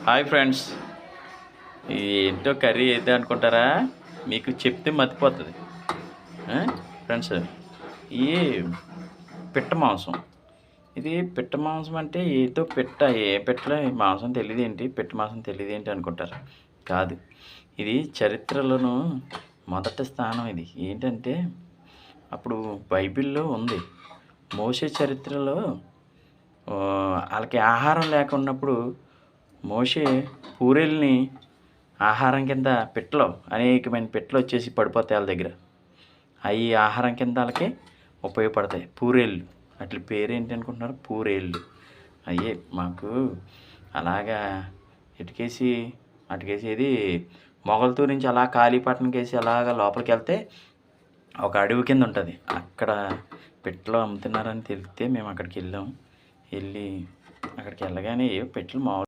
Hi friends, ఏంటో curry ఏదో అనుకుంటారా? మీకు చెప్తే మర్చిపోతుంది. ఫ్రెండ్స్, ఈ పిట్ట మాంసం, ఇది పిట్ట మాంసం అంటే ఏదో పిట్ట, ఏ పిట్టలో మాంసం తెలియదు ఏంటి, పిట్ట మాంసం తెలియదు ఏంటి అనుకుంటారు. కాదు, ఇది చరిత్రలోనూ మొదటి స్థానం. ఇది ఏంటంటే అప్పుడు బైబిల్లో ఉంది. మోషే చరిత్రలో వాళ్ళకి ఆహారం లేకున్నప్పుడు మోషే పూరేల్ని ఆహారం కింద పిట్టలు, అనేకమైన పిట్టలు వచ్చేసి పడిపోతాయి వాళ్ళ దగ్గర. అవి ఆహారం కింద వాళ్ళకి ఉపయోగపడతాయి. పూరేళ్ళు, అట్ల పేరు ఏంటి అనుకుంటున్నారు? పూరేళ్ళు. అయ్యే మాకు అలాగా అటుకేసేది మొగల్తూరు నుంచి అలా కాళీపట్నంకి వేసి అలాగా లోపలికి వెళ్తే ఒక అడవి కింద ఉంటుంది. అక్కడ పిట్టలు అమ్ముతున్నారని తెలిస్తే మేము అక్కడికి వెళ్ళాం. అక్కడికి వెళ్ళగానే పెట్టెలు మామూలు